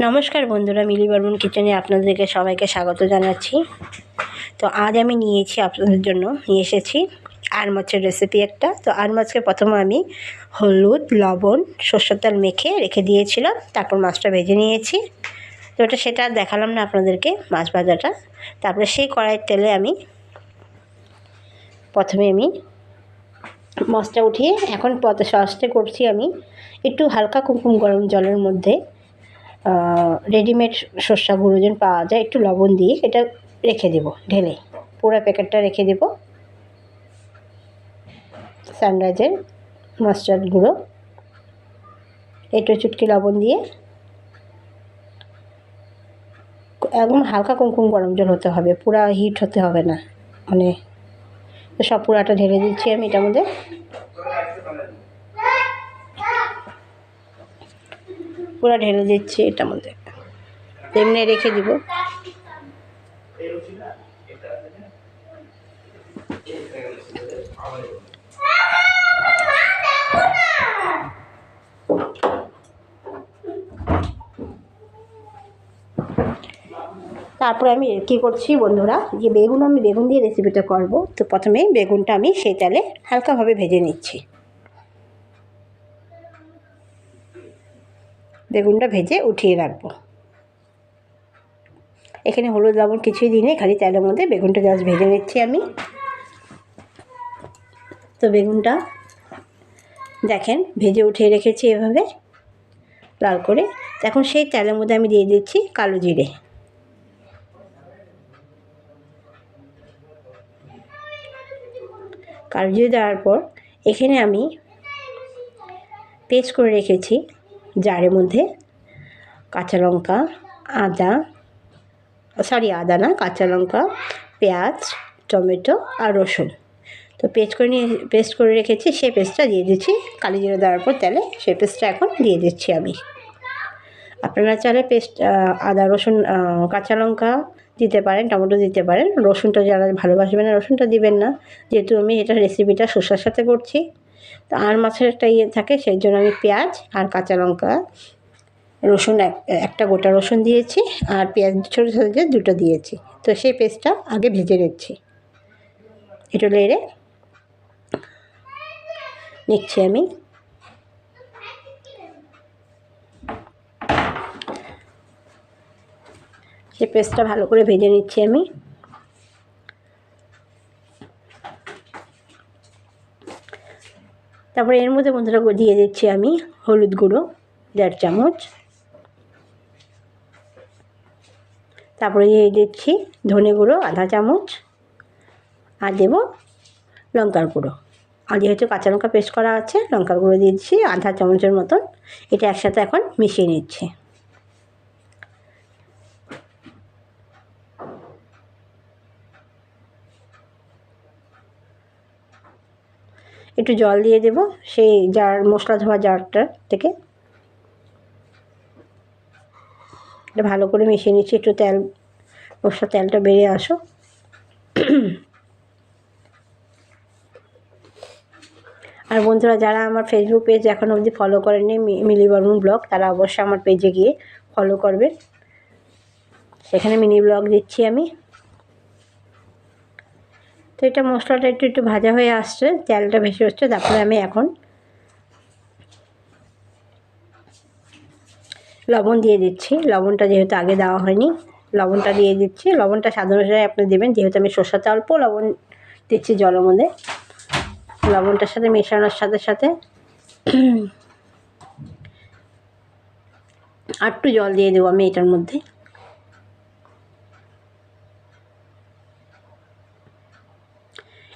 নমস্কার বন্ধুরা, মিলি বর্মন কিচেনে আপনাদেরকে সবাইকে স্বাগত জানাচ্ছি। তো আজ আমি আপনাদের জন্য নিয়ে এসেছি আর মাছের রেসিপি একটা। তো আর মাছকে প্রথমে আমি হলুদ, লবণ, সরষের তেল মেখে রেখে দিয়েছিলাম, তারপর মাছটা ভেজে নিয়েছি। তো সেটা আর দেখালাম না আপনাদেরকে, মাছ ভাজাটা। তারপরে সেই কড়াইয়ের তেলে প্রথমে আমি মাছটা উঠিয়ে এখন সসটা করছি। আমি একটু হালকা কুমকুম গরম জলের মধ্যে রেডিমেড সর্ষা গুঁড়ো যেন পাওয়া যায়, একটু লবণ দিয়ে এটা রেখে দেব, ঢেলে পুরো প্যাকেটটা রেখে দেব। সানরাইজের মাস্টার্ড গুঁড়ো, একটু চুটকি লবণ দিয়ে একদম হালকা কুমকুম গরম জল হতে হবে, পুরা হিট হতে হবে না। মানে সব পুরাটা ঢেলে দিচ্ছি আমি এটার মধ্যে। পুরা ঢেলে দিচ্ছি এটার মধ্যে, এমনি রেখে দিব। তারপরে আমি কী করছি বন্ধুরা, যে বেগুন দিয়ে রেসিপিটা করব। তো প্রথমে বেগুনটা আমি সেই তেলে হালকাভাবে ভেজে নিচ্ছি। বেগুনটা ভেজে উঠিয়ে রাখবো। এখানে হলুদ লবণ কিছুই দিই, খালি তেলের মধ্যে বেগুনটা জাস্ট ভেজে নিচ্ছি আমি। তো বেগুনটা দেখেন ভেজে উঠিয়ে রেখেছি এভাবে লাল করে। এখন সেই তেলের মধ্যে আমি দিয়ে দিচ্ছি কালো জিরে। কালো জিরে দেওয়ার পর এখানে আমি পেস্ট করে রেখেছি জারের মধ্যে কাঁচা লঙ্কা, আদা না কাঁচা লঙ্কা, পেঁয়াজ, টমেটো আর রসুন। তো পেস্ট করে রেখেছি, সেই পেস্টটা দিয়ে দিচ্ছি। কালো জিরে দেওয়ার পর তেলে সেই পেস্টটা এখন দিয়ে দিচ্ছি আমি। আপনারা চাইলে আদা, রসুন, কাঁচা লঙ্কা দিতে পারেন, টমেটো দিতে পারেন। রসুনটা যারা ভালোবাসবেন না রসুনটা দিবেন না, যেহেতু আমি এটা রেসিপিটা শসার সাথে করছি। তো আর মাছের একটা থাকে, সেই জন্য আমি পেঁয়াজ আর কাঁচা লঙ্কা, রসুন একটা গোটা রসুন দিয়েছি, আর পেঁয়াজ ছোটো সাইজের দুটো দিয়েছি। তো সেই পেস্টটা আগে ভেজে নিচ্ছি, একটু নেড়ে নিচ্ছি আমি। সেই পেস্টটা ভালো করে ভেজে নিচ্ছি আমি। তারপরে এর মধ্যে বন্ধুরা দিয়ে দিচ্ছি আমি হলুদ গুঁড়ো 1.5 চামচ। তারপরে দিয়ে দিচ্ছি ধনে গুঁড়ো 1/2 চামচ, আর দেবো লঙ্কার গুঁড়ো। আর যেহেতু কাঁচা লঙ্কা পেস্ট করা আছে, লঙ্কার গুঁড়ো দিয়ে দিচ্ছি 1/2 চামচের মতন। এটা একসাথে এখন মিশিয়ে নিচ্ছি। একটু জল দিয়ে দেব সেই মশলা ধোয়া জারটা থেকে। এটা ভালো করে মিশিয়ে নিচ্ছি, একটু তেলটা বেরিয়ে আসো। আর বন্ধুরা যারা আমার ফেসবুক পেজ এখনও অবধি ফলো করেননি, মিলি বর্মন ব্লগ, তারা অবশ্যই আমার পেজে গিয়ে ফলো করবেন। সেখানে মিনি ব্লগ দিচ্ছি আমি। তো এটা মশলাটা একটু ভাজা হয়ে আসছে, তেলটা ভেসে হচ্ছে। তারপরে আমি এখন লবণ দিয়ে দিচ্ছি। লবণটা যেহেতু আগে দেওয়া হয়নি, লবণটা দিয়ে দিচ্ছি। লবণটা স্বাদ অনুযায়ী আপনি দেবেন, যেহেতু আমি সরষেতে অল্প লবণ দিচ্ছি জলের মধ্যে। লবণটার সাথে মেশানোর সাথে সাথে আর একটু জল দিয়ে দেবো আমি এটার মধ্যে।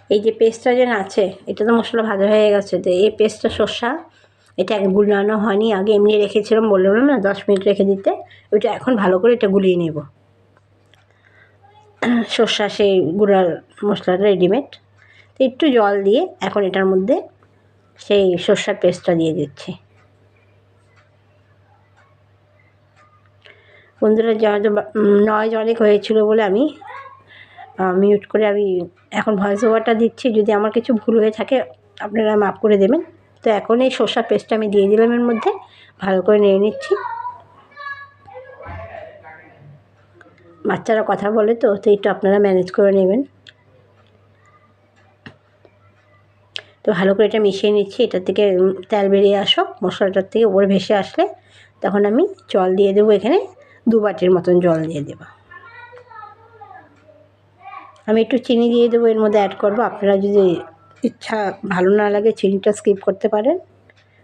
এই যে পেস্টটা যেন আছে, এটা তো মশলা ভাজা হয়ে গেছে। তো এই পেস্টটা সর্ষা, এটা গুলানো হয়নি, আগে এমনি রেখেছিলাম, বললাম না 10 মিনিট রেখে দিতে। ওইটা এখন ভালো করে এটা গুলিয়ে নেব। সর্ষা সেই গুঁড়ার মশলাটা রেডিমেড। তো একটু জল দিয়ে এখন এটার মধ্যে সেই সর্ষার পেস্টটা দিয়ে দিচ্ছি। বন্ধুরা নয়েজ অনেক হয়েছিল বলে আমি মিউট করে আমি এখন ভয়েস ওভারটা দিচ্ছি। যদি আমার কিছু ভুল হয়ে থাকে আপনারা মাফ করে দেবেন। তো এখন এই সর্ষার পেস্টটা আমি দিয়ে দিলাম এর মধ্যে, ভালো করে নেড়ে নিচ্ছি। বাচ্চারা কথা বলে তো একটু আপনারা ম্যানেজ করে নেবেন। তো ভালো করে এটা মিশিয়ে নিচ্ছি। এটা থেকে তেল বেরিয়ে আসুক, মশলাটার থেকে উপরে ভেসে আসলে তখন আমি জল দিয়ে দেবো। এখানে 2 বাটির মতন জল দিয়ে দেবো। আমি একটু চিনি দিয়ে দেবো, এর মধ্যে অ্যাড করবো। আপনারা যদি ইচ্ছা ভালো না লাগে চিনিটা স্কিপ করতে পারেন,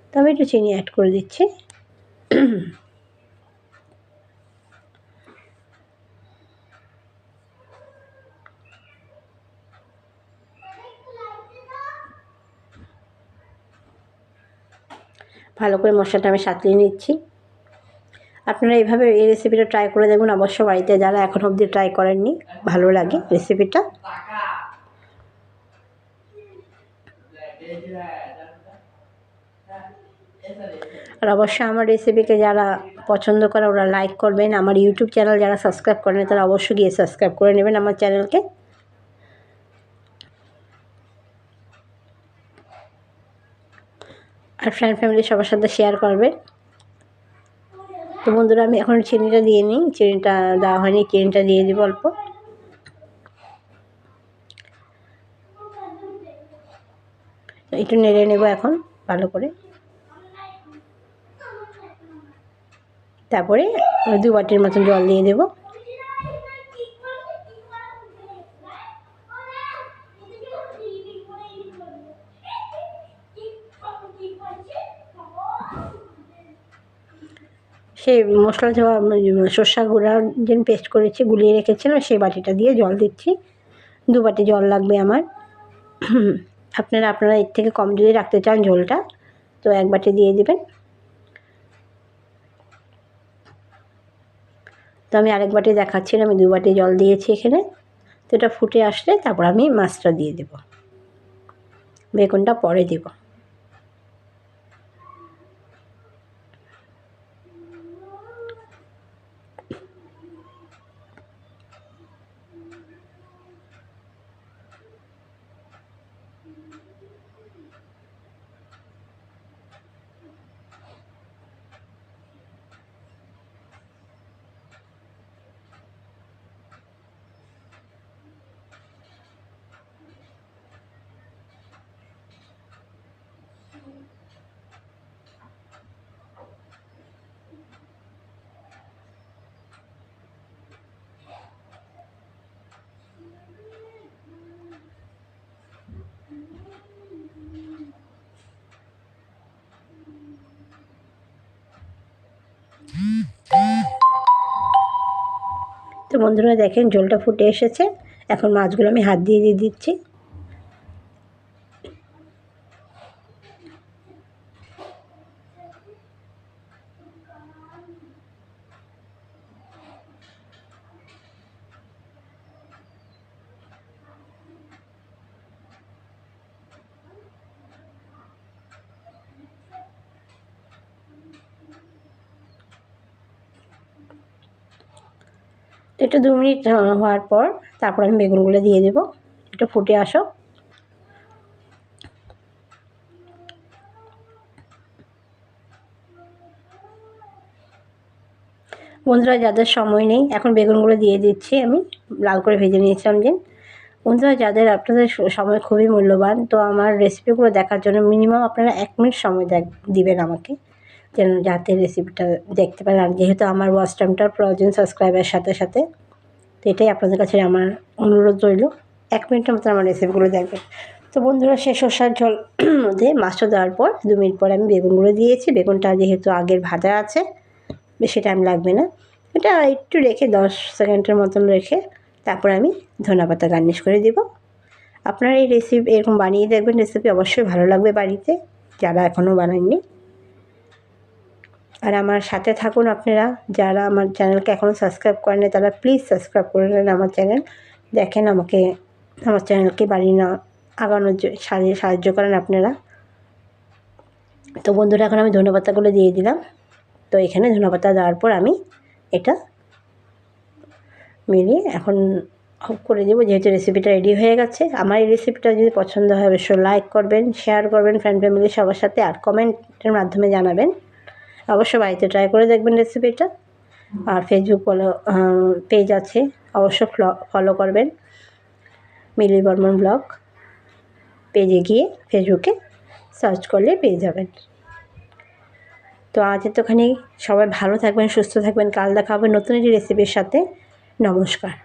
তো আমি একটু চিনি অ্যাড করে দিচ্ছি। ভালো করে মশলাটা আমি সাঁতলিয়ে নিচ্ছি। আপনারা এইভাবে এই রেসিপিটা ট্রাই করে দেখুন অবশ্য বাড়িতে, যারা এখন অবধি ট্রাই করেননি। ভালো লাগে রেসিপিটা। আর অবশ্যই আমার রেসিপিকে যারা পছন্দ করে ওরা লাইক করবেন। আমার ইউটিউব চ্যানেল যারা সাবস্ক্রাইব করেন তারা অবশ্যই গিয়ে সাবস্ক্রাইব করে নেবেন আমার চ্যানেলকে। আর ফ্রেন্ড ফ্যামিলি সবার সাথে শেয়ার করবেন। তো বন্ধুরা আমি এখন চিনিটা দিয়ে নিই। চিনিটা দেওয়া হয়নি, চিনিটা দিয়ে দিব অল্প। একটু নেড়ে নেব এখন ভালো করে। তারপরে 2 বাটির মতন জল দিয়ে দেবো। সেই মশলা সর্ষা গুঁড়ার যে পেস্ট করেছি গুলিয়ে রেখেছিলাম সেই বাটিটা দিয়ে জল দিচ্ছি। 2 বাটি জল লাগবে আমার। আপনারা এর থেকে কম যদি রাখতে চান ঝোলটা, তো 1 বাটি দিয়ে দেবেন। তো আমি আরেক বাটি দেখাচ্ছি না, আমি 2 বাটি জল দিয়েছি এখানে। তো এটা ফুটে আসলে তারপর আমি মাছটা দিয়ে দেব, বেগুনটা পরে দেব। তো বন্ধুরা দেখেন ঝোলটা ফুটে এসেছে। এখন মাছগুলো আমি হাত দিয়ে দিচ্ছি। তো এটা 2 মিনিট হওয়ার পর তারপর আমি বেগুনগুলো দিয়ে দেবো। এটা ফুটে আসো। বন্ধুরা যাদের সময় নেই এখন বেগুনগুলো দিয়ে দিচ্ছি আমি। লাল করে ভেজে নিয়েছিলাম যে। বন্ধুরা যাদের আপনাদের সময় খুবই মূল্যবান, তো আমার রেসিপিগুলো দেখার জন্য মিনিমাম আপনারা 1 মিনিট সময় দিবেন আমাকে, যেন যাতে রেসিপিটা দেখতে পারেন। আর যেহেতু আমার ওয়াচ টাইমটা প্রয়োজন সাবস্ক্রাইবের সাথে সাথে, তো এটাই আপনাদের কাছে আমার অনুরোধ রইল। 1 মিনিটের মতো আমার রেসিপিগুলো দেখবেন। তো বন্ধুরা সেই সর্ষার ঝোল মধ্যে মাছটা দেওয়ার পর 2 মিনিট পরে আমি বেগুনগুলো দিয়েছি। বেগুনটা যেহেতু আগের ভাজা আছে বেশি টাইম লাগবে না। এটা একটু রেখে 10 সেকেন্ডের মতন রেখে তারপর আমি ধনেপাতা গার্নিশ করে দেব। আপনারা এই রেসিপি এরকম বানিয়ে দেখবেন, রেসিপি অবশ্যই ভালো লাগবে বাড়িতে যারা এখনও বানাননি। আর আমার সাথে থাকুন আপনারা, যারা আমার চ্যানেলকে এখনও সাবস্ক্রাইব করেন তারা প্লিজ সাবস্ক্রাইব করে নেন আমার চ্যানেল। দেখেন আমাকে আমার চ্যানেলকে বাড়িয়ে আগানোর সাহায্য করেন আপনারা। তো বন্ধুরা এখন আমি ধনেপাতাগুলো দিয়ে দিলাম। তো এখানে ধনেপাতা দেওয়ার পর আমি এটা মিলিয়ে এখন অফ করে দেবো। যেহেতু রেসিপিটা রেডি হয়ে গেছে। আমার এই রেসিপিটা যদি পছন্দ হয় অবশ্যই লাইক করবেন, শেয়ার করবেন ফ্রেন্ড ফ্যামিলি সবার সাথে, আর কমেন্টের মাধ্যমে জানাবেন। অবশ্যই বাড়িতে ট্রাই করে দেখবেন রেসিপিটা। আর ফেসবুক পেজ আছে, অবশ্য ফলো করবেন। মিলি বর্মন ব্লগ পেজে গিয়ে ফেসবুকে সার্চ করলে পেয়ে যাবেন। তো আজ এতখানি, সবাই ভালো থাকবেন, সুস্থ থাকবেন। কাল দেখা হবে নতুন একটি রেসিপির সাথে। নমস্কার।